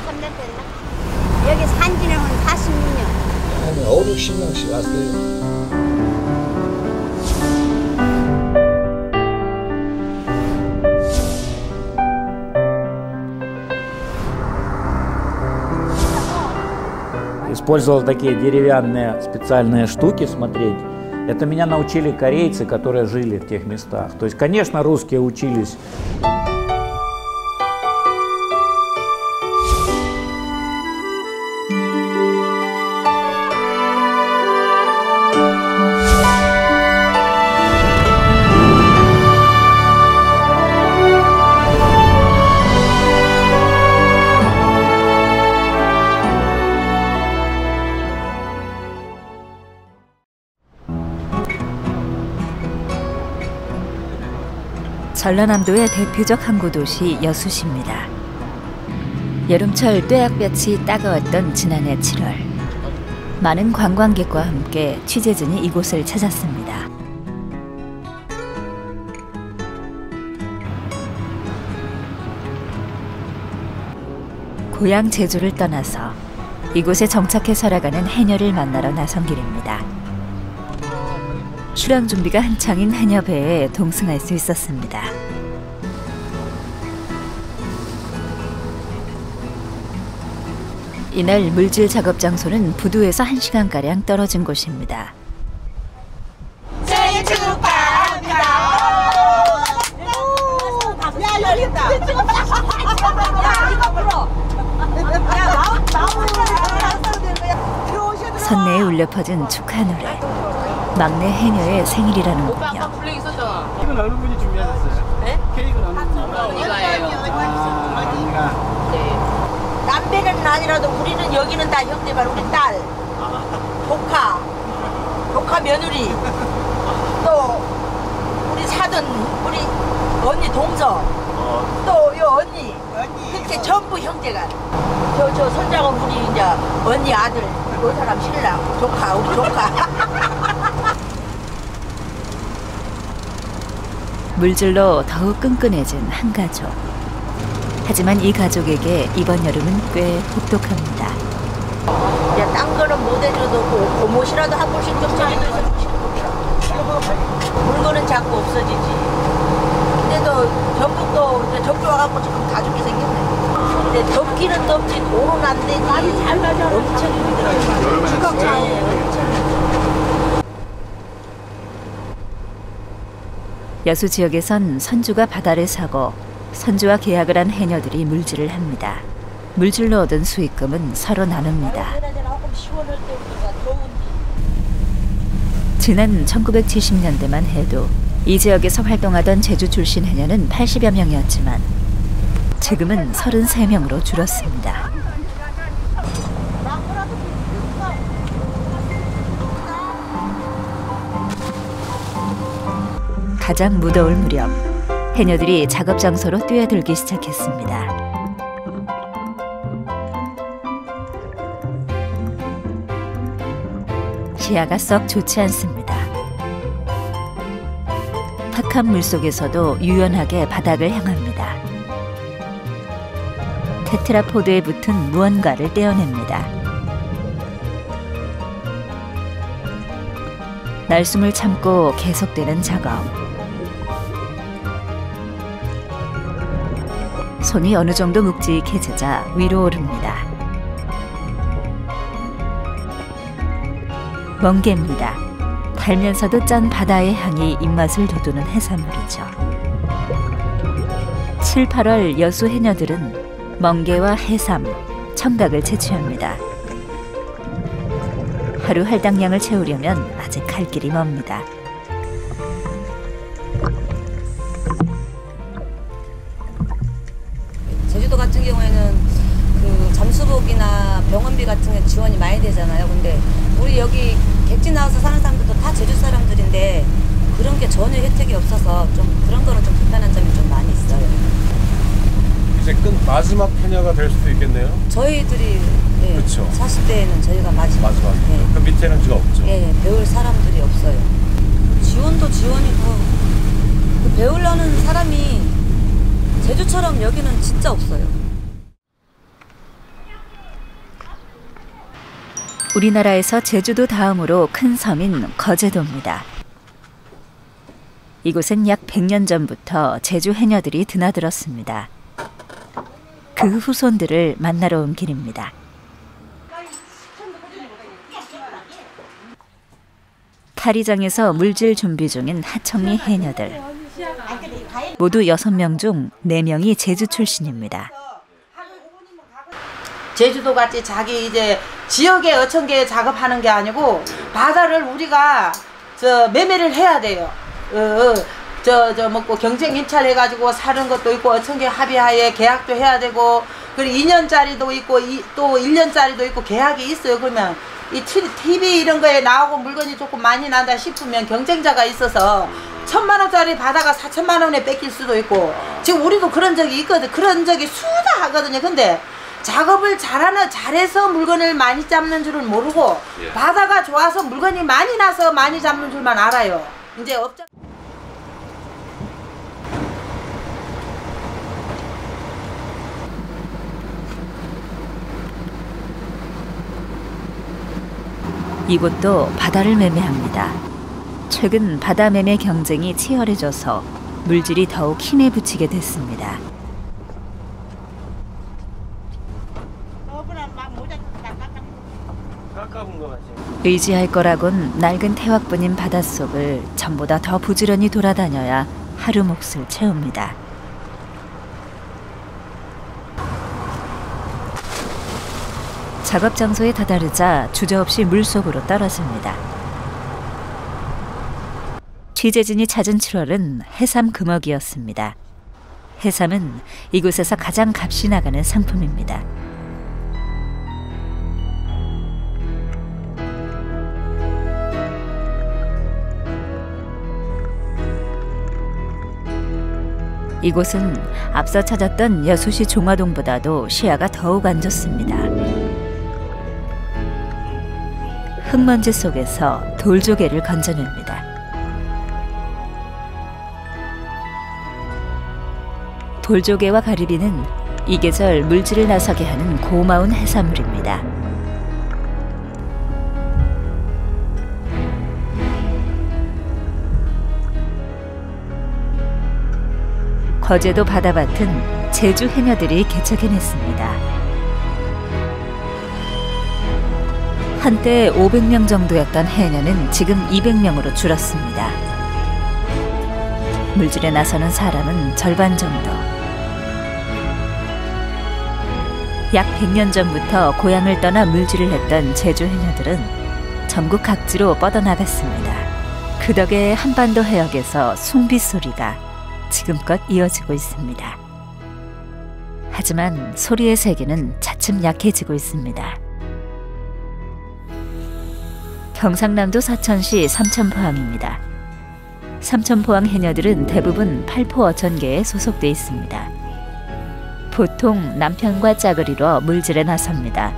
3년 됐나? 여기 산지는 한 46년. 한 5, 60명씩 왔어요. Использовал такие деревянные специальные штуки смотреть. Это меня научили корейцы, которые жили в тех местах. То есть, конечно, русские учились. 전라남도의 대표적 항구 도시 여수시입니다. 여름철 뙤약볕이 따가웠던 지난해 7월, 많은 관광객과 함께 취재진이 이곳을 찾았습니다. 고향 제주를 떠나서 이곳에 정착해 살아가는 해녀를 만나러 나선 길입니다. 출항 준비가 한창인 해녀배에 동승할 수 있었습니다. 이날 물질 작업 장소는 부두에서 1시간가량 떨어진 곳입니다. 생일 축하합니다. 야, 열린다. 야, 이거 불어. 야, 선내에 울려 퍼진 축하 노래. 막내 해녀의 생일이라는군요. 케이크는 어느 분이 준비하셨어요? 네? 케이크는 어느 분이? 이거예요. 언니가. 네. 남배는 아니라도 우리는 여기는 다 형제발 우리 딸, 조카 며느리, 또 우리 사돈, 우리 언니 동서, 또 요 언니, 그렇게 전부 형제가. 저 손자가 우리 이제 언니 아들, 그 사람 신랑, 우리 조카. 물질로 더욱 끈끈해진 한 가족. 하지만 이 가족에게 이번 여름은 꽤 혹독합니다. 야, 딴 거는 못 해줘도 고못이라도 한 번씩 좀 짜리면서 물건은 자꾸 없어지지. 근데도 전부 또 이제 적조 와갖고 지금 다 죽게 생겼네. 근데 덥기는 덥지 돈은 안 되지. 잘 맞아. 엄청 힘들어. 여수 지역에선 선주가 바다를 사고 선주와 계약을 한 해녀들이 물질을 합니다. 물질로 얻은 수익금은 서로 나눕니다. 지난 1970년대만 해도 이 지역에서 활동하던 제주 출신 해녀는 80여 명이었지만 지금은 33명으로 줄었습니다. 가장 무더울 무렵 해녀들이 작업 장소로 뛰어들기 시작했습니다. 시야가 썩 좋지 않습니다. 탁한 물속에서도 유연하게 바닥을 향합니다. 테트라포드에 붙은 무언가를 떼어냅니다. 날숨을 참고 계속되는 작업. 손이 어느 정도 묵직해지자 위로 오릅니다. 멍게입니다. 달면서도 짠 바다의 향이 입맛을 돋우는 해산물이죠. 7, 8월 여수 해녀들은 멍게와 해삼, 청각을 채취합니다. 하루 할당량을 채우려면 아직 갈 길이 멉니다. 제주도 같은 경우에는 그 잠수복이나 병원비 같은 게 지원이 많이 되잖아요. 근데 우리 여기 객지 나와서 사는 사람들도 다 제주 사람들인데 그런 게 전혀 혜택이 없어서 좀 그런 거는 좀 불편한 점이 좀 많이 있어요. 이제 마지막 해녀가 될 수도 있겠네요. 저희들이 예, 그렇죠. 40대에는 저희가 마지막. 예. 그 밑에는 지금 없죠. 예, 배울 사람들이 없어요. 지원도 지원이고 그 배우려는 사람이 제주처럼 여기는 진짜 없어요. 우리나라에서 제주도 다음으로 큰 섬인 거제도입니다. 이곳은 약 100년 전부터 제주 해녀들이 드나들었습니다. 그 후손들을 만나러 온 길입니다. 탈의장에서 물질 준비 중인 하청리 해녀들. 모두 6명 중 4명이 제주 출신입니다. 제주도 같이 자기 이제 지역의 어촌계 작업하는 게 아니고 바다를 우리가 매매를 해야 돼요. 먹고 경쟁 입찰해가지고 사는 것도 있고 어촌계 합의하에 계약도 해야 되고 그리고 2년짜리도 있고 또 1년짜리도 있고 계약이 있어요. 그러면 이 TV 이런 거에 나오고 물건이 조금 많이 난다 싶으면 경쟁자가 있어서 1,000만 원짜리 바다가 4천만 원에 뺏길 수도 있고 지금 우리도 그런 적이 있거든. 그런 적이 수다 하거든요. 근데 작업을 잘해서 물건을 많이 잡는 줄은 모르고 바다가 좋아서 물건이 많이 나서 많이 잡는 줄만 알아요. 이제 업자 이곳도 바다를 매매합니다. 최근 바다 매매 경쟁이 치열해져서 물질이 더욱 힘에 부치게 됐습니다. 의지할 거라곤 낡은 태왁분인 바닷속을 전보다 더 부지런히 돌아다녀야 하루 몫을 채웁니다. 작업 장소에 다다르자 주저없이 물속으로 떨어집니다. 취재진이 찾은 7월은 해삼 금어기였습니다. 해삼은 이곳에서 가장 값이 나가는 상품입니다. 이곳은 앞서 찾았던 여수시 종화동보다도 시야가 더욱 안 좋습니다. 흙먼지 속에서 돌조개를 건져냅니다. 돌조개와 가리비는 이 계절 물질을 나서게 하는 고마운 해산물입니다. 거제도 바다밭은 제주 해녀들이 개척해냈습니다. 한때 500명 정도였던 해녀는 지금 200명으로 줄었습니다. 물질에 나서는 사람은 절반 정도. 약 100년 전부터 고향을 떠나 물질을 했던 제주 해녀들은 전국 각지로 뻗어나갔습니다. 그 덕에 한반도 해역에서 숭빗소리가 지금껏 이어지고 있습니다. 하지만 소리의 세계는 차츰 약해지고 있습니다. 경상남도 사천시 삼천포항입니다. 삼천포항 해녀들은 대부분 팔포 어촌계에 소속돼 있습니다. 보통 남편과 짝을 이뤄 물질에 나섭니다.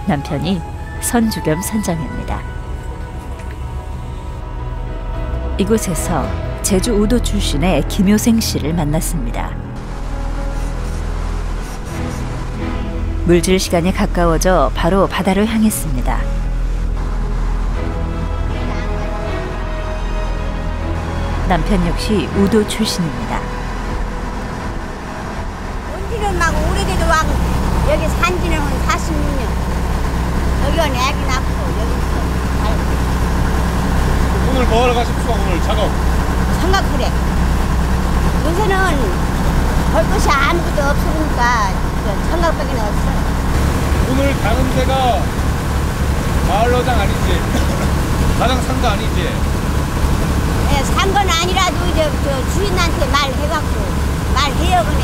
남편이 선주 겸 선장입니다. 이곳에서 제주 우도 출신의 김효생 씨를 만났습니다. 물질 시간이 가까워져 바로 바다를 향했습니다. 남편 역시 우도 출신입니다. 온지는 막 오래돼도 와 여기 산지는 한 46년. 여기가 애기 낳고 여기 있어. 오늘 뭐 하러 가십니까? 오늘 작업? 삼각불에. 요새는 볼 것이 아무것도 없으니까 삼각밖에 없어. 오늘 가는 데가 마을로장 아니지? 가장 산 거 아니지? 네, 산 건 아니라도 이제 저 주인한테 말해갖고 말해요그네.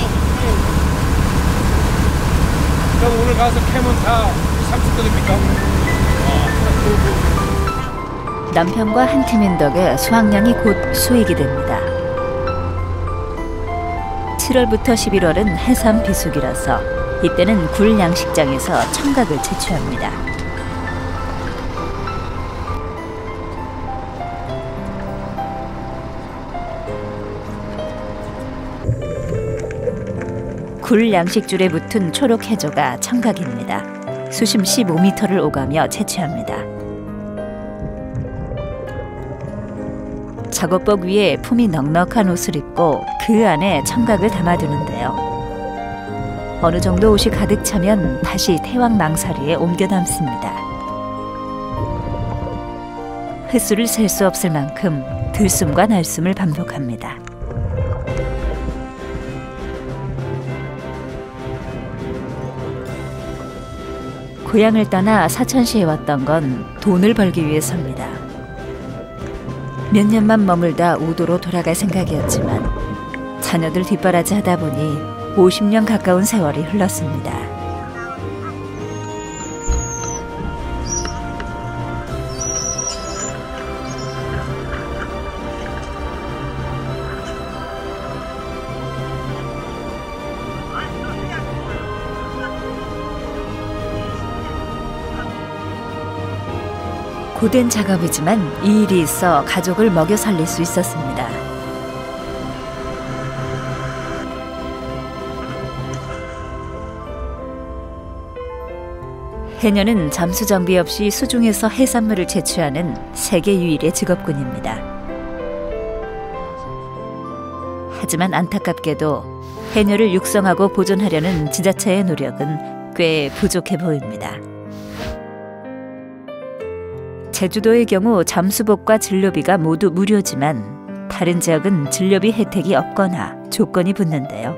그럼 오늘 가서 캐면 다 30도입니까? 남편과 한 팀인 덕에 수확량이 곧 수익이 됩니다. 7월부터 11월은 해삼 비수기라서 이때는 굴 양식장에서 청각을 채취합니다. 굴 양식줄에 붙은 초록 해조가 청각입니다. 수심 15m를 오가며 채취합니다. 작업복 위에 품이 넉넉한 옷을 입고 그 안에 청각을 담아두는데요. 어느 정도 옷이 가득 차면 다시 태왕 망사리에 옮겨 담습니다. 횟수를 셀 수 없을 만큼 들숨과 날숨을 반복합니다. 고향을 떠나 사천시에 왔던 건 돈을 벌기 위해서입니다. 몇 년만 머물다 우도로 돌아갈 생각이었지만 자녀들 뒷바라지 하다 보니 50년 가까운 세월이 흘렀습니다. 고된 작업이지만 이 일이 있어 가족을 먹여 살릴 수 있었습니다. 해녀는 잠수 정비 없이 수중에서 해산물을 채취하는 세계 유일의 직업군입니다. 하지만 안타깝게도 해녀를 육성하고 보존하려는 지자체의 노력은 꽤 부족해 보입니다. 제주도의 경우 잠수복과 진료비가 모두 무료지만 다른 지역은 진료비 혜택이 없거나 조건이 붙는데요.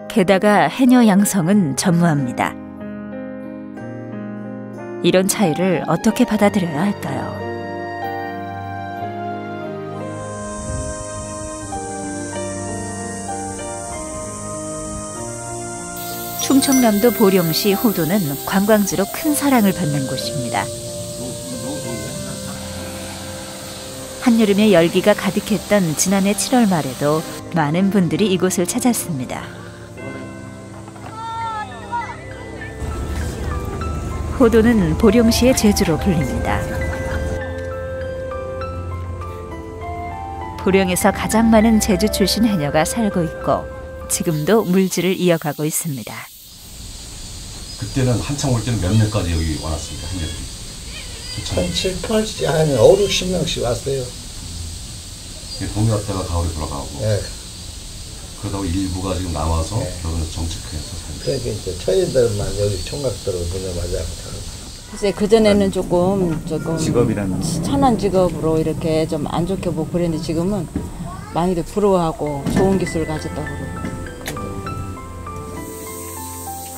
게다가 해녀 양성은 전무합니다. 이런 차이를 어떻게 받아들여야 할까요? 충청남도 보령시 호도는 관광지로 큰 사랑을 받는 곳입니다. 한여름에 열기가 가득했던 지난해 7월 말에도 많은 분들이 이곳을 찾았습니다. 호도는 보령시의 제주로 불립니다. 보령에서 가장 많은 제주 출신 해녀가 살고 있고 지금도 물질을 이어가고 있습니다. 그때는 한창 올 때는 몇몇까지 여기 와놨습니다. 해녀들이. 한 7, 8, 한 5, 60명씩 왔어요. 동해 왔다가 가을에 돌아가고. 네. 그러다가 일부가 지금 남아서 네. 결혼해서 정착해서 삽니다. 그러니까 이제 처제들만 여기 총각들을 보내마자. 글쎄 그전에는 조금 직업이라는 천한 직업으로 이렇게 좀 안 좋게 보고 그랬는데 지금은 많이들 부러워하고 좋은 기술을 가졌다고 그러고.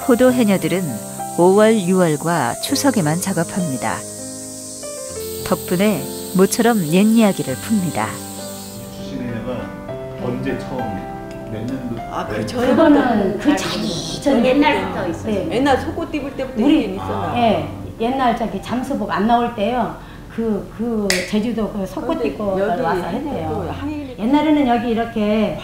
호도 해녀들은 5월, 6월과 추석에만 작업합니다. 덕분에 모처럼 옛 이야기를 풉니다. 출신해녀가 언제 처음 몇 년도? 아, 그거는 그 자기 전 옛날부터 있어요. 네. 맨날 속옷 입을 때부터 우리 있긴 있었나? 예, 옛날 저기 잠수복 안 나올 때요. 그 제주도 그 속옷 입고 여기 와서 했대요. 항해리 옛날에는 여기 이렇게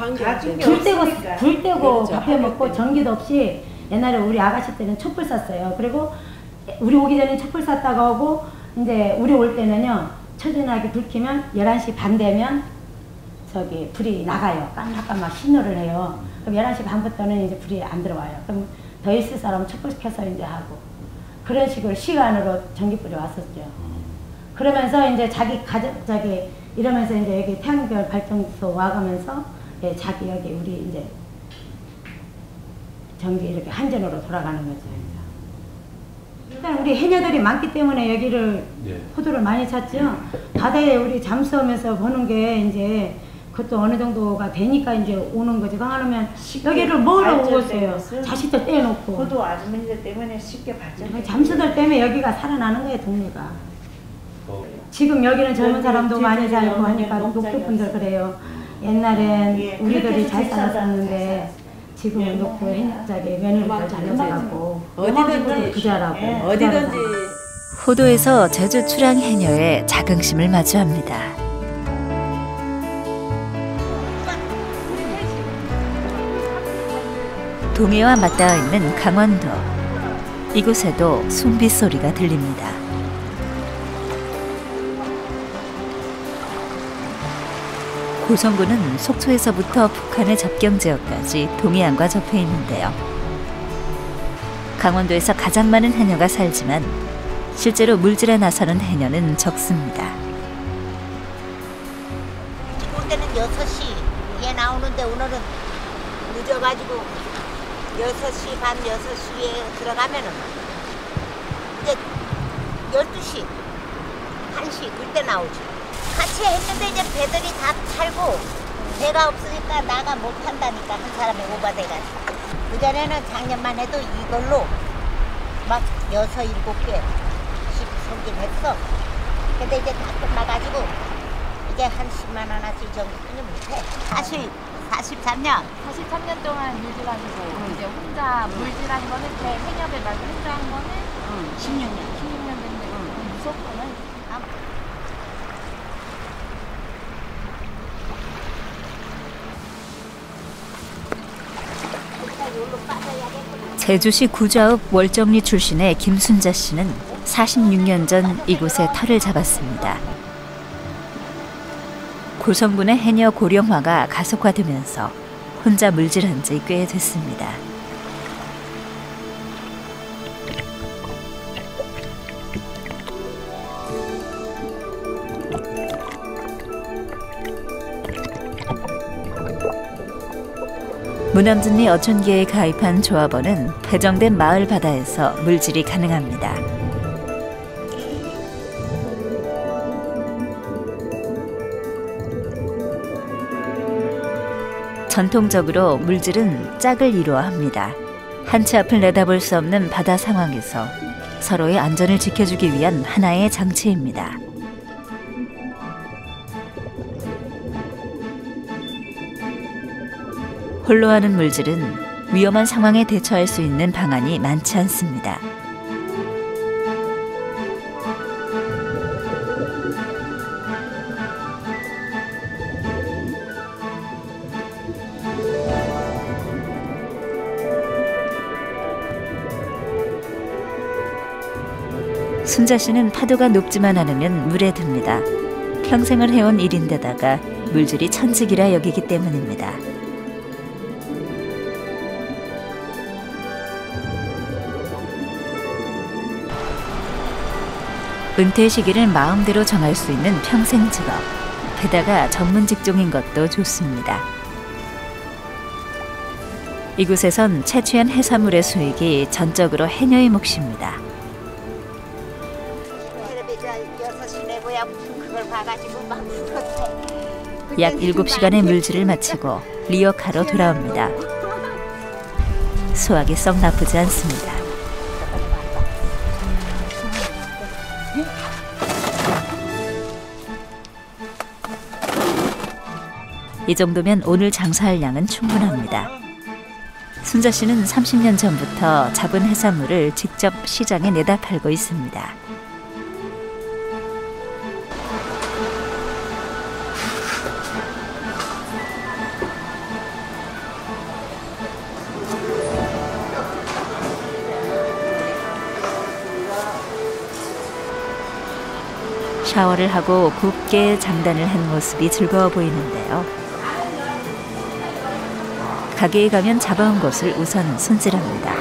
불 떼고 그렇죠. 밥해 먹고 전기도 없이 옛날에 우리 아가씨 때는 촛불 쐈어요. 그리고 우리 오기 전에 촛불 쐈다가 오고 이제 우리 올 때는요. 처진하게 불 켜면 11시 반 되면 저기 불이 나가요. 깜빡깜빡 신호를 해요. 그럼 11시 반부터는 이제 불이 안 들어와요. 그럼 더 있을 사람은 촛불 켜서 이제 하고 그런 식으로 시간으로 전기불이 왔었죠. 그러면서 이제 자기 가족 저기 이러면서 이제 여기 태양별 발전소 와가면서 예, 자기 여기 우리 이제 전기 이렇게 한전으로 돌아가는 거죠. 일단 우리 해녀들이 많기 때문에 여기를 호도를 많이 찾죠. 바다에 우리 잠수하면서 보는 게 이제 그것도 어느 정도가 되니까 이제 오는 거지. 강하면 여기를 뭐로 오겠어요. 자식도 떼놓고. 호도 아주머니들 때문에 쉽게 발전. 잠수들 때문에 여기가 살아나는 거예요, 동네가. 지금 여기는 젊은 사람도 많이 살고 하니까 녹두분들 그래요. 옛날엔 우리들이 잘 살았었는데 지금은 녹두 저기 며느리들 잘 살고 어디든지 부자라고 어디든지. 호도에서 제주 출항 해녀의 자긍심을 마주합니다. 동해와 맞닿아 있는 강원도. 이곳에도 숭빗소리가 들립니다. 고성군은 속초에서부터 북한의 접경 지역까지 동해안과 접해 있는데요. 강원도에서 가장 많은 해녀가 살지만 실제로 물질에 나서는 해녀는 적습니다. 올 때는 6시에 나오는데 오늘은 늦어가지고 6시 반 6시에 들어가면은 이제 12시 1시 그때 나오죠. 같이 했는데 이제 배들이 다 탈고 배가 없으니까 나가 못 탄다니까 한 사람이 오바돼가지고. 그전에는 작년만 해도 이걸로 막 6, 7개씩 손질 했어. 근데 이제 다 끝나가지고 이제 한 10만 원어치 정도는 못해. 43년. 43년 동안 물질하시고 이제 혼자 물질한 거는 제 해녀배 말고 혼자 한 거는 16년 됐는데 무섭구나. 제주시 구좌읍 월정리 출신의 김순자 씨는 46년 전 이곳에 터를 잡았습니다. 고성군의 해녀 고령화가 가속화되면서 혼자 물질한 지 꽤 됐습니다. 무남진리 어촌계에 가입한 조합원은 배정된 마을 바다에서 물질이 가능합니다. 전통적으로 물질은 짝을 이루어 합니다. 한 치 앞을 내다볼 수 없는 바다 상황에서 서로의 안전을 지켜주기 위한 하나의 장치입니다. 홀로 하는 물질은 위험한 상황에 대처할 수 있는 방안이 많지 않습니다. 순자 씨는 파도가 높지만 않으면 물에 듭니다. 평생을 해온 일인데다가 물질이 천직이라 여기기 때문입니다. 은퇴 시기를 마음대로 정할 수 있는 평생 직업, 게다가 전문 직종인 것도 좋습니다. 이곳에선 채취한 해산물의 수익이 전적으로 해녀의 몫입니다. 약 7시간의 물질을 마치고 리어카로 돌아옵니다. 수확이 썩 나쁘지 않습니다. 이 정도면 오늘 장사할 양은 충분합니다. 순자 씨는 30년 전부터 잡은 해산물을 직접 시장에 내다 팔고 있습니다. 샤워를 하고 곱게 장단을 한 모습이 즐거워 보이는데요. 가게에 가면 잡아온 것을 우선 손질합니다.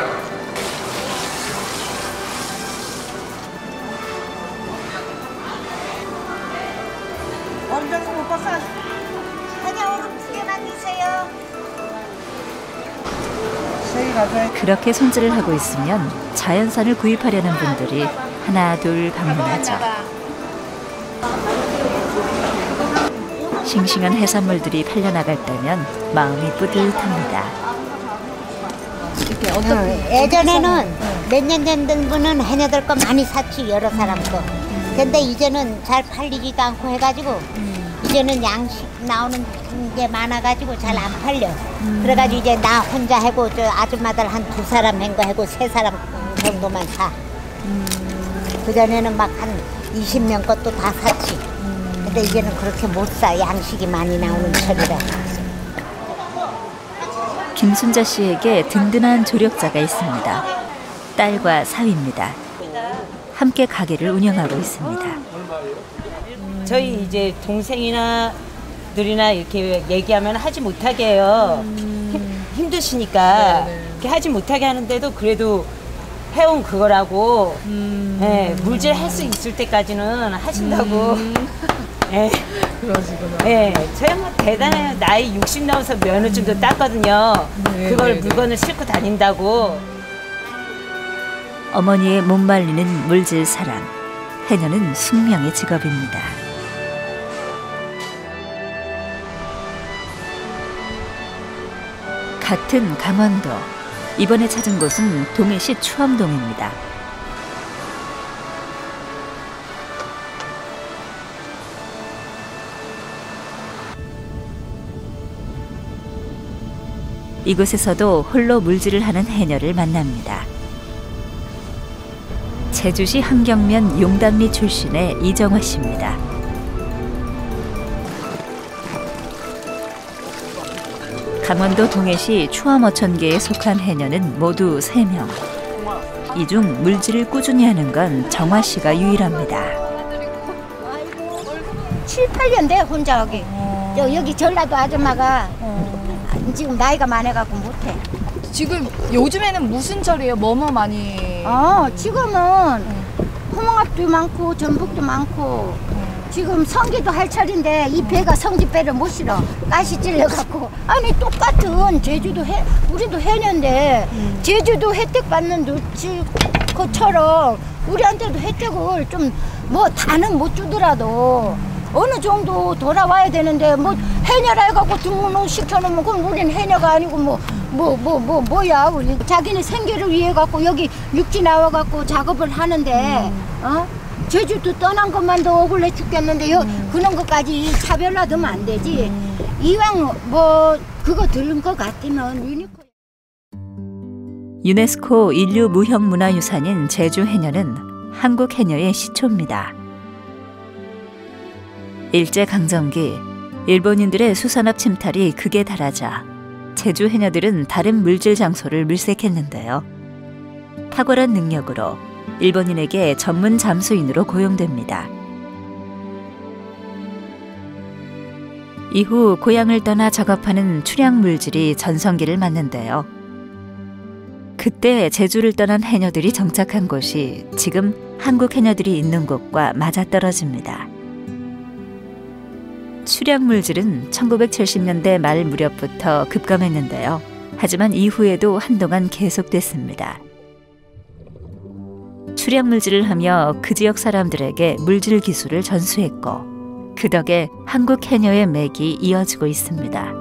언제도 못 봤어. 그냥 오늘 2개만 주세요. 그렇게 손질을 하고 있으면 자연산을 구입하려는 분들이 하나 둘 방문하죠. 싱싱한 해산물들이 팔려나갈 때면 마음이 뿌듯합니다. 예전에는 몇 년 전 분은 해녀들 거 많이 샀지, 여러 사람 거. 근데 이제는 잘 팔리지도 않고 해가지고 이제는 양식 나오는 게 많아가지고 잘 안 팔려. 그래가지고 이제 나 혼자 하고 저 아줌마들 한 2사람 한 거 하고 3사람 정도만 사. 그전에는 막 한 20명 것도 다 샀지. 근데 이제는 그렇게 못 사. 양식이 많이 나오는 철이라. 김순자 씨에게 든든한 조력자가 있습니다. 딸과 사위입니다. 함께 가게를 운영하고 있습니다. 저희 이제 동생이나 누리나 이렇게 얘기하면 하지 못하게 해요. 힘드시니까 이렇게 하지 못하게 하는데도 그래도 해온 그거라고. 예, 물질 할 수 있을 때까지는 하신다고. 예. 그러시구나. 예, 저희 뭐 대단해요. 나이 60 넘어서 면허증도 땄거든요. 그걸 물건을 싣고 다닌다고. 어머니의 못 말리는 물질 사랑. 해녀는 숙명의 직업입니다. 같은 강원도. 이번에 찾은 곳은 동해시 추암동입니다. 이곳에서도 홀로 물질을 하는 해녀를 만납니다. 제주시 함경면 용담리 출신의 이정화 씨입니다. 강원도 동해시 추암어촌계에 속한 해녀는 모두 3명. 이 중 물질을 꾸준히 하는 건 정화 씨가 유일합니다. 7, 8년 돼 혼자 하기. 여기 전라도 아줌마가 지금 나이가 많아갖고 못해. 지금 요즘에는 무슨 절이에요? 뭐뭐 많이? 지금은 홍합도 많고 전복도 많고 지금 성게도 할 철인데 이 배가 성지배를 못 실어. 가시 찔려갖고. 아니 똑같은 제주도 우리도 해녀인데 제주도 혜택 받는 것처럼 우리한테도 혜택을 좀 뭐 다는 못 주더라도 어느 정도 돌아와야 되는데 뭐 해녀라 해갖고 등록 시켜놓으면 그럼 우린 해녀가 아니고 뭐야 우리 자기네 생계를 위해 갖고 여기 육지 나와갖고 작업을 하는데 제주도 떠난 것만도 억울해 죽겠는데 그런 것까지 차별화되면 안 되지. 이왕 뭐 그거 들은 것 같으면 유네스코 인류 무형문화유산인 제주 해녀는 한국 해녀의 시초입니다. 일제강점기 일본인들의 수산업 침탈이 극에 달하자 제주 해녀들은 다른 물질 장소를 물색했는데요. 탁월한 능력으로 일본인에게 전문 잠수인으로 고용됩니다. 이후 고향을 떠나 작업하는 출양 물질이 전성기를 맞는데요. 그때 제주를 떠난 해녀들이 정착한 곳이 지금 한국 해녀들이 있는 곳과 맞아떨어집니다. 출양 물질은 1970년대 말 무렵부터 급감했는데요. 하지만 이후에도 한동안 계속됐습니다. 출양 물질을 하며 그 지역 사람들에게 물질 기술을 전수했고 그 덕에 한국 해녀의 맥이 이어지고 있습니다.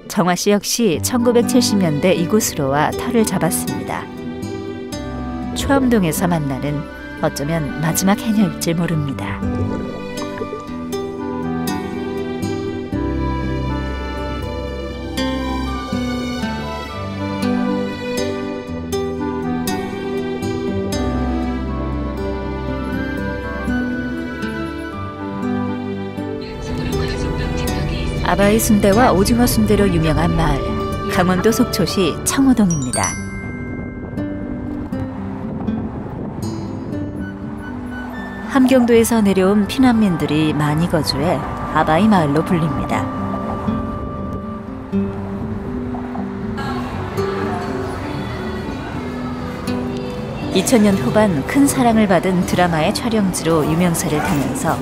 정화 씨 역시 1970년대 이곳으로 와 터를 잡았습니다. 추암동에서 만나는 어쩌면 마지막 해녀일지 모릅니다. 아바이 순대와 오징어 순대로 유명한 마을, 강원도 속초시 청호동입니다. 함경도에서 내려온 피난민들이 많이 거주해 아바이 마을로 불립니다. (2000년) 후반 큰 사랑을 받은 드라마의 촬영지로 유명세를 타면서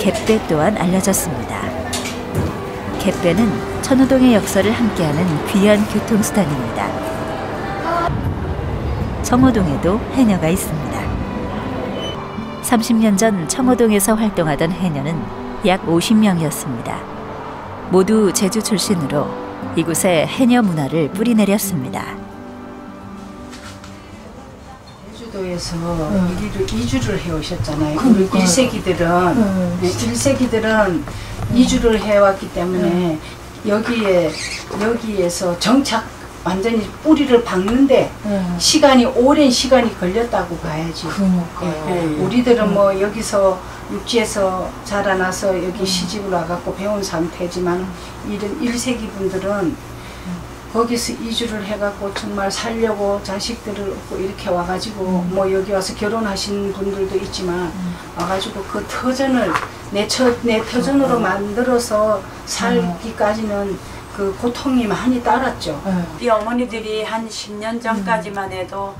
갯배 또한 알려졌습니다. 갯배는 청호동의 역사를 함께하는 귀한 교통수단입니다. 청호동에도 해녀가 있습니다. 30년 전 청호동에서 활동하던 해녀는 약 50명이었습니다. 모두 제주 출신으로 이곳에 해녀 문화를 뿌리내렸습니다. 제주도에서 이주를 해오셨잖아요. 우리 1세기들은 이주를 해왔기 때문에 여기에서 정착 완전히 뿌리를 박는데 오랜 시간이 걸렸다고 봐야지. 우리들은 뭐 여기서 육지에서 자라나서 여기 시집을 와갖고 배운 상태지만 이런 1세기 분들은 거기서 이주를 해갖고 정말 살려고 자식들을 얻고 이렇게 와가지고 뭐 여기 와서 결혼하신 분들도 있지만 와가지고 그 터전을 내 터전으로 만들어서 살기까지는 그 고통이 많이 따랐죠. 우리 어머니들이 한 10년 전까지만 해도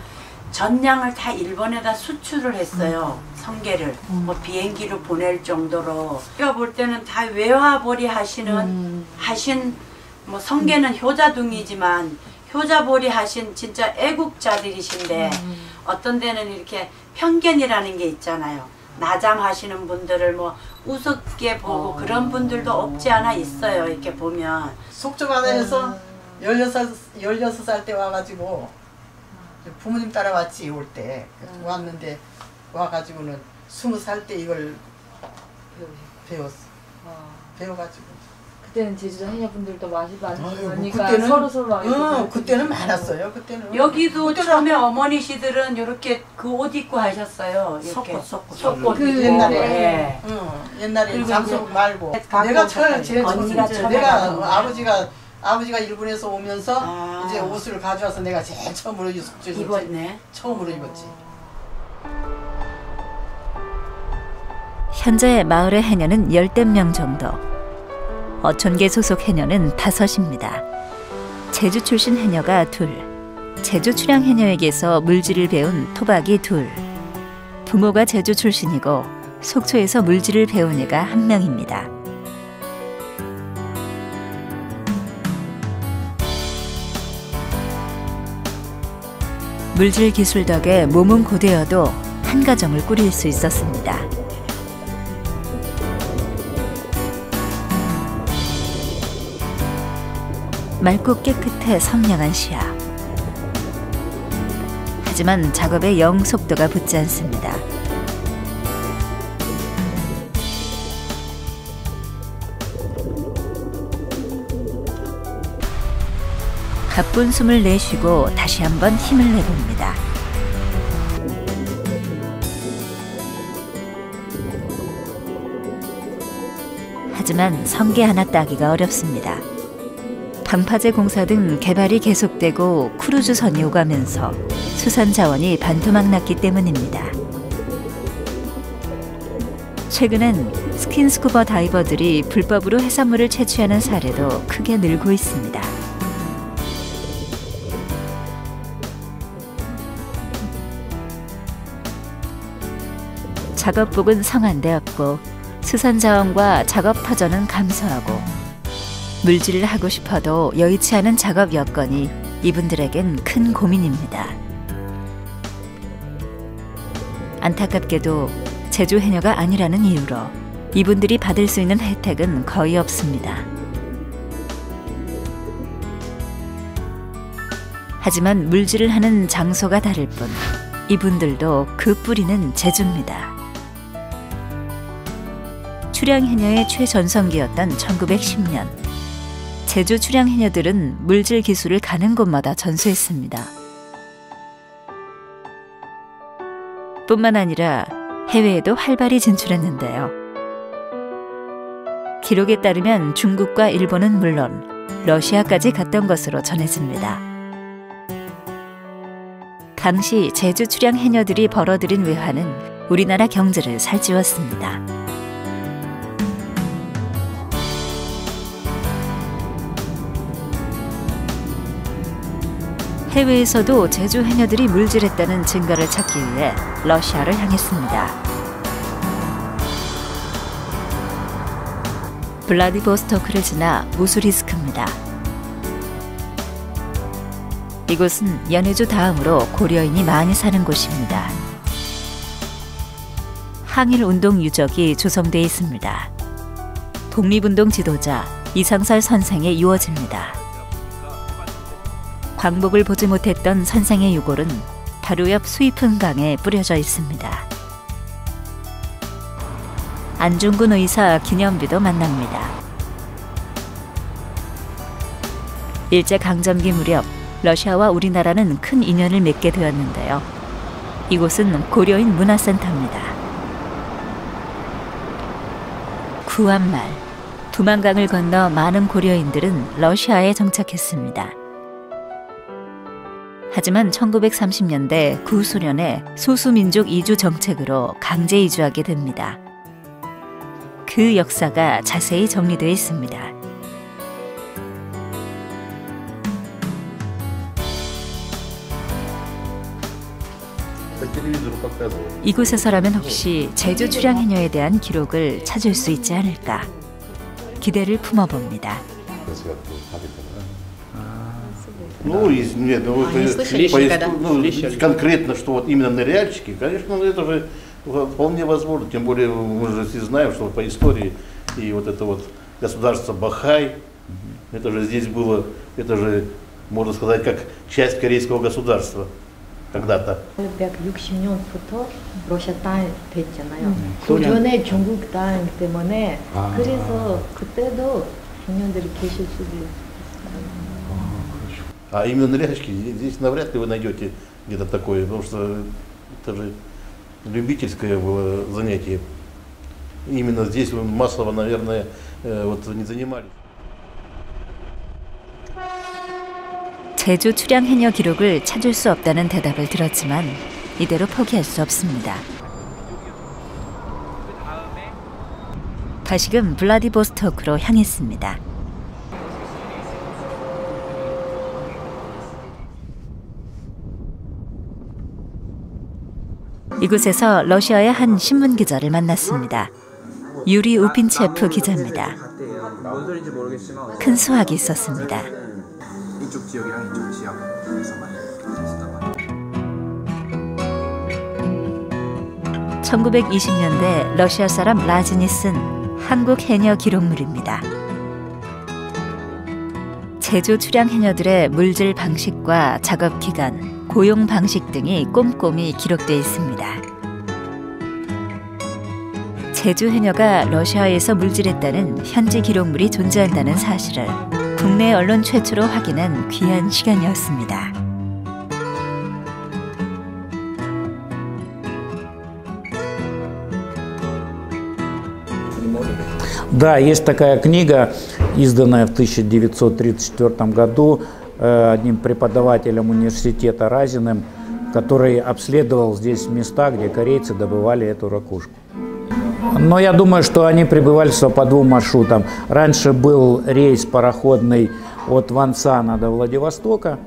전량을 다 일본에다 수출을 했어요. 성게를 뭐 비행기로 보낼 정도로. 제가 볼 때는 다 외화벌이 하신 뭐 성게는 효자둥이지만 효자벌이 하신 진짜 애국자들이신데 어떤 데는 이렇게 편견이라는 게 있잖아요. 나잠하시는 분들을 뭐 우습게 보고 그런 분들도 없지 않아 있어요. 이렇게 보면. 속초바다에서 16살 때 와가지고 부모님 따라왔지. 올 때 왔는데 와가지고는 20살 때 이걸 배웠어. 배워가지고 그때는 제주도 해녀분들도 많으니까 그때는, 서로 그때는 많았어요. 그때는 여기도 처음에 어머니시들은 이렇게 그 옷 입고 하셨어요. 이렇게 속옷 그 옛날에 옛날에 장속 말고 내가 제일 좋았어요. 내가 아버지가 일본에서 오면서 이제 옷을 가져와서 내가 제일 처음으로 입었네. 처음으로 입었지. 현재 마을의 해녀는 10대 명 정도. 어촌계 소속 해녀는 5입니다. 제주 출신 해녀가 2, 제주 출양 해녀에게서 물질을 배운 토박이 2, 부모가 제주 출신이고 속초에서 물질을 배운 애가 1명입니다. 물질 기술 덕에 몸은 고되어도 한 가정을 꾸릴 수 있었습니다. 맑고 깨끗해 선명한 시야. 하지만 작업에 영 속도가 붙지 않습니다. 가쁜 숨을 내쉬고 다시 한번 힘을 내봅니다. 하지만 성게 하나 따기가 어렵습니다. 방파제 공사 등 개발이 계속되고 크루즈선이 오가면서 수산 자원이 반토막 났기 때문입니다. 최근엔 스킨스쿠버 다이버들이 불법으로 해산물을 채취하는 사례도 크게 늘고 있습니다. 작업복은 성한되었고 수산 자원과 작업 터전은 감소하고 물질을 하고 싶어도 여의치 않은 작업 여건이 이분들에겐 큰 고민입니다. 안타깝게도 제주 해녀가 아니라는 이유로 이분들이 받을 수 있는 혜택은 거의 없습니다. 하지만 물질을 하는 장소가 다를 뿐 이분들도 그 뿌리는 제주입니다. 출양 해녀의 최전성기였던 1910년 제주 출양 해녀들은 물질 기술을 가는 곳마다 전수했습니다. 뿐만 아니라 해외에도 활발히 진출했는데요. 기록에 따르면 중국과 일본은 물론 러시아까지 갔던 것으로 전해집니다. 당시 제주 출양 해녀들이 벌어들인 외화는 우리나라 경제를 살찌웠습니다. 해외에서도 제주 해녀들이 물질했다는 증거를 찾기 위해 러시아를 향했습니다. 블라디보스토크를 지나 무수리스크입니다. 이곳은 연해주 다음으로 고려인이 많이 사는 곳입니다. 항일운동 유적이 조성되어 있습니다. 독립운동 지도자 이상설 선생의 유어지입니다. 광복을 보지 못했던 선생의 유골은 바로 옆 수입훈 강에 뿌려져 있습니다. 안중근 의사 기념비도 만납니다. 일제강점기 무렵 러시아와 우리나라는 큰 인연을 맺게 되었는데요. 이곳은 고려인 문화센터입니다. 구한말, 두만강을 건너 많은 고려인들은 러시아에 정착했습니다. 하지만 1930년대 구소련의 소수민족 이주 정책으로 강제 이주하게 됩니다. 그 역사가 자세히 정리되어 있습니다. 이곳에서라면 혹시 제주 출양 해녀에 대한 기록을 찾을 수 있지 않을까 기대를 품어봅니다. Ну, нет, ну, конкретно, что вот именно ныряльщики, конечно, это же вполне возможно, тем более мы же все знаем, что по истории и вот это вот государство Бахай, это же здесь было, это же, можно сказать, как часть корейского государства когда-то. 1960년부터 러시아 땅 됐잖아요. 그 전에 중국 땅 때문에 그래서 그때도 청년들이 계실 수도 있어요. А именно ныряльщики, здесь навряд ли вы найдете где-то такое, потому что это же любительское было занятие. Именно здесь вы массово, наверное, вот не занимались. 제주 출양 해녀 기록을 찾을 수 없다는 대답을 들었지만 이대로 포기할 수 없습니다. 다시금 블라디보스토크로 향했습니다. 이곳에서 러시아의 한 신문 기자를 만났습니다. 유리 우핀체프 기자입니다. 큰 수확이 있었습니다. 이쪽 지역이랑 이쪽 지역에서만 1920년대 러시아 사람 라진이 쓴 한국 해녀 기록물입니다. 제주 출양 해녀들의 물질 방식과 작업 기간, 고용 방식 등이 꼼꼼히 기록되어 있습니다. 제주 해녀가 러시아에서 물질했다는 현지 기록물이 존재한다는 사실을 국내 언론 최초로 확인한 귀한 시간이었습니다. Да, есть такая книга, изданная в 1934 году одним преподавателем университета Разиным, который обследовал здесь места, где корейцы добывали эту ракушку. Но я думаю, что они прибывали по двум маршрутам. Раньше был рейс пароходный от Вонсана до Владивостока,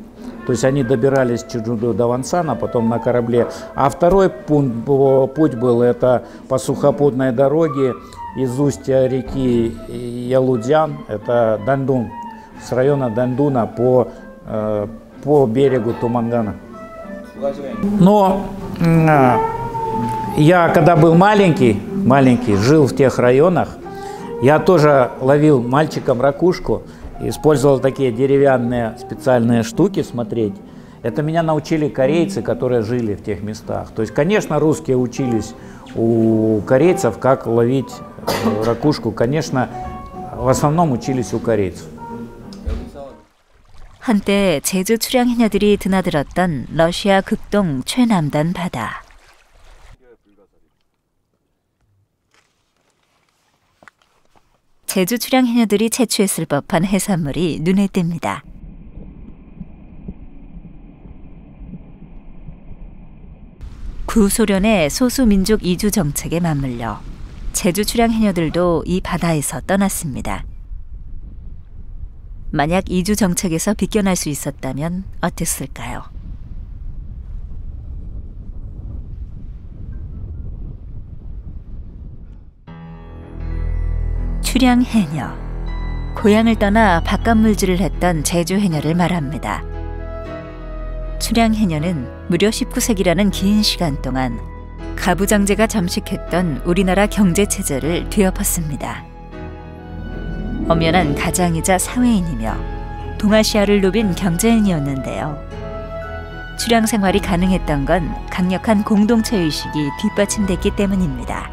то есть они добирались Чеджудо до Вонсана, потом на корабле. А второй путь был это по сухопутной дороге из устья реки Ялудзян, это Дандун, с района Дандуна по берегу Тумангана. Но я, когда был маленький, жил в тех районах, я тоже ловил мальчиком ракушку, использовал такие деревянные специальные штуки смотреть. Это меня научили корейцы, которые жили в тех местах. То есть, конечно, русские учились у корейцев, как ловить ракушку. Конечно, в основном учились у корейцев. 한때 제주 출양 해녀들이 드나들었던 러시아 극동 최남단 바다. 제주 출양 해녀들이 채취했을 법한 해산물이 눈에 띕니다. 구소련의 소수민족 이주 정책에 맞물려 제주 출양 해녀들도 이 바다에서 떠났습니다. 만약 이주 정책에서 비껴날 수 있었다면 어땠을까요? 출양 해녀, 고향을 떠나 바깥 물질을 했던 제주 해녀를 말합니다. 출양 해녀는 무려 19세기라는 긴 시간 동안 가부장제가 잠식했던 우리나라 경제체제를 뒤엎었습니다. 엄연한 가장이자 사회인이며 동아시아를 누빈 경제인이었는데요. 출양 생활이 가능했던 건 강력한 공동체 의식이 뒷받침됐기 때문입니다.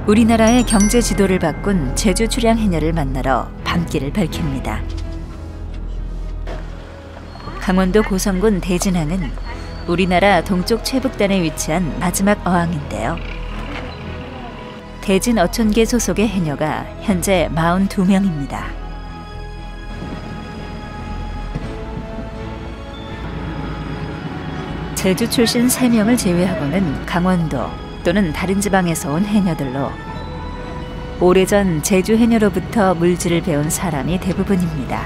우리나라의 경제 지도를 바꾼 제주 출양 해녀를 만나러 밤길을 밝힙니다. 강원도 고성군 대진항은 우리나라 동쪽 최북단에 위치한 마지막 어항인데요. 대진 어촌계 소속의 해녀가 현재 42명입니다. 제주 출신 3명을 제외하고는 강원도 또는 다른 지방에서 온 해녀들로 오래전 제주 해녀로부터 물질을 배운 사람이 대부분입니다.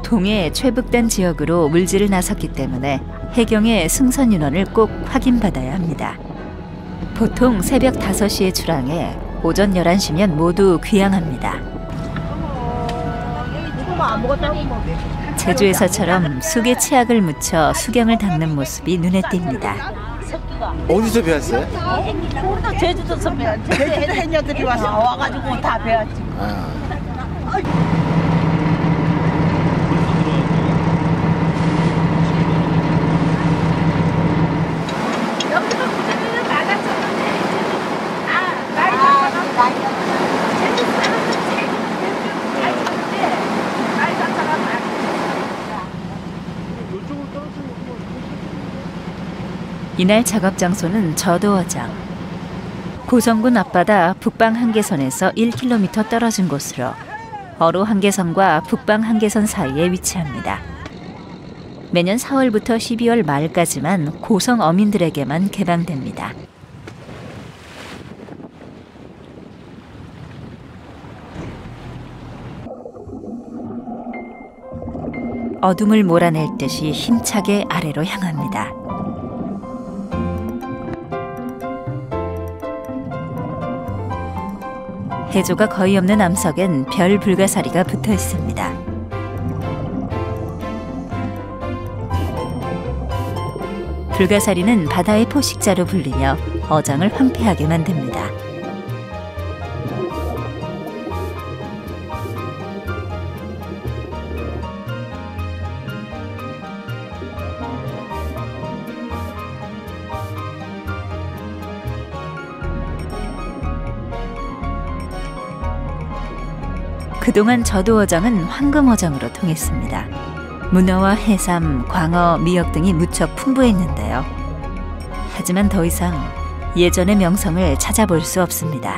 동해 최북단 지역으로 물질을 나섰기 때문에 해경의 승선 인원을 꼭 확인받아야 합니다. 보통 새벽 5시에 출항해 오전 11시면 모두 귀향합니다. 제주에서처럼 쑥에 치약을 묻혀 수경을 닦는 모습이 눈에 띕니다. 어디서 배웠어요? 제주도서 배웠지. 제주도 해녀들이 와가지고 다 배웠지. 이날 작업 장소는 저도어장. 고성군 앞바다 북방 한계선에서 1km 떨어진 곳으로 어로 한계선과 북방 한계선 사이에 위치합니다. 매년 4월부터 12월 말까지만 고성 어민들에게만 개방됩니다. 어둠을 몰아낼 듯이 힘차게 아래로 향합니다. 해조가 거의 없는 암석엔 별 불가사리가 붙어 있습니다. 불가사리는 바다의 포식자로 불리며 어장을 황폐하게 만듭니다. 그동안 저도어장은 황금어장으로 통했습니다. 문어와 해삼, 광어, 미역 등이 무척 풍부했는데요. 하지만 더 이상 예전의 명성을 찾아볼 수 없습니다.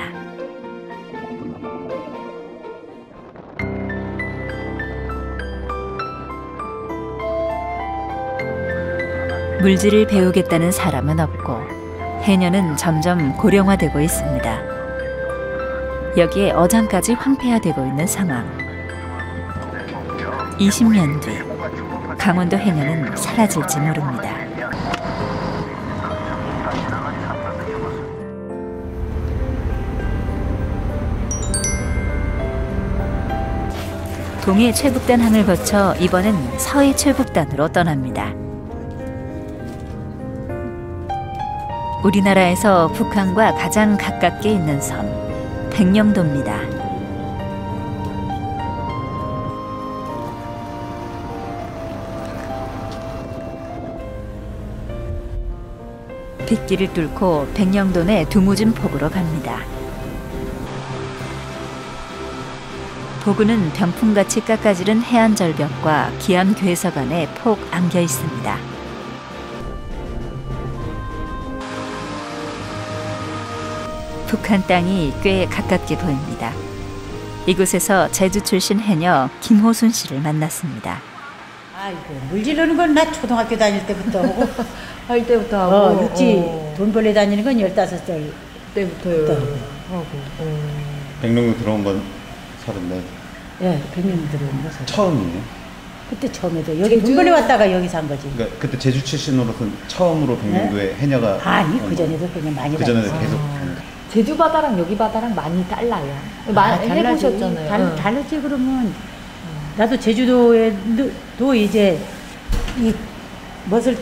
물질을 배우겠다는 사람은 없고 해녀는 점점 고령화되고 있습니다. 여기에 어장까지 황폐화되고 있는 상황. 20년 뒤 강원도 해녀는 사라질지 모릅니다. 동해 최북단 항을 거쳐 이번엔 서해 최북단으로 떠납니다. 우리나라에서 북한과 가장 가깝게 있는 섬 백령도입니다. 빗길을 뚫고 백령도 내 두무진 폭으로 갑니다. 폭우는 병풍같이 깎아지른 해안 절벽과 기암 괴석안에 폭 안겨 있습니다. 북한 땅이 꽤 가깝게 보입니다. 이곳에서 제주 출신 해녀 김호순 씨를 만났습니다. 아이고, 물질르는 건 나 초등학교 다닐 때부터 하고 할 때부터 하고 육지 돈 벌러 다니는 건 15살 때부터요. 하고. 백령도 들어온 건 34. 예, 백령도 들어온 거 처음이에요? 그때 처음이죠. 여기 돈 벌러 왔다가 여기 산 거지. 그러니까 그때 제주 출신으로서 처음으로 백령도에 해녀가 아니 그 전에도 그냥 많이 그 전에도 다녔어요. 계속 제주 바다랑 여기 바다랑 많이 달라요. 많이 해보셨잖아요. 다르지 그러면 나도 제주도에도 이제 이 멋을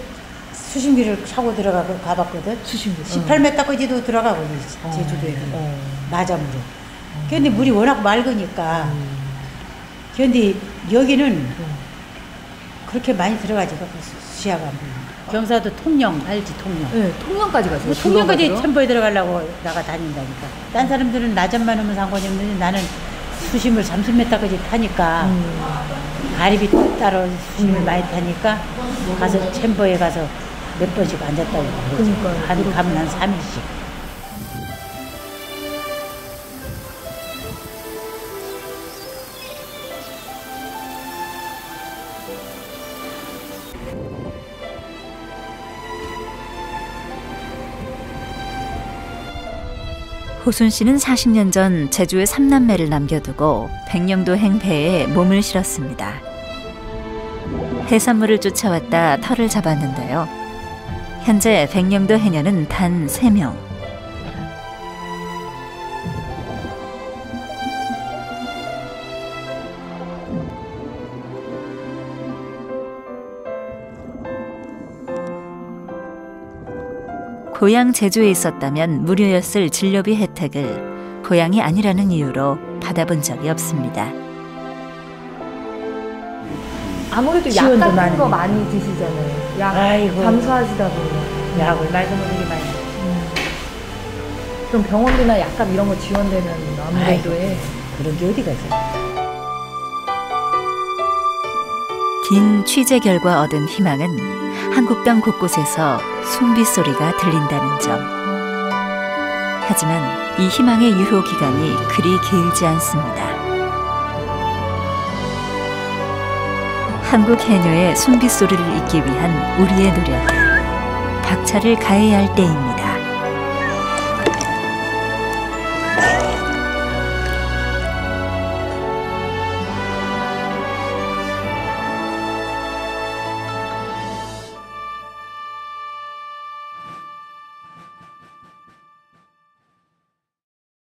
수심기를 차고 들어가고 가봤거든. 수심기. 18m까지도 들어가고 제주도에 나잠으로. 근데 물이 워낙 맑으니까. 근데 여기는 그렇게 많이 들어가지가 수시야가 안 보여. 경사도 통영 알지 통영. 네, 통영까지 가세요. 통영까지 챔버에 들어가려고 나가 다닌다니까. 딴 사람들은 낮잠만 오면 상관이 없는데 나는 수심을 30m까지 타니까 가리비 따로 수심을 많이 타니까 가서 챔버에 가서 몇 번씩 앉았다고. 그러니까 가면 한 3일씩. 호순 씨는 40년 전 제주의 3남매를 남겨두고 백령도 행배에 몸을 실었습니다. 해산물을 쫓아왔다 털을 잡았는데요. 현재 백령도 해녀는 단 3명. 고향 제주에 있었다면 무료였을 진료비 혜택을 고향이 아니라는 이유로 받아본 적이 없습니다. 아무래도 약 같은 거 많이 드시잖아요. 약 아이고. 감수하시다 보니. 약을 말도 못하게 많이. 그럼 병원비나 약값 이런 거 지원되면 아무래도 해. 그런 게 어디 가지? 긴 취재 결과 얻은 희망은 한국 땅 곳곳에서 숨빗소리가 들린다는 점. 하지만 이 희망의 유효 기간이 그리 길지 않습니다. 한국 해녀의 숨빗소리를 잇기 위한 우리의 노력에 박차를 가해야 할 때입니다.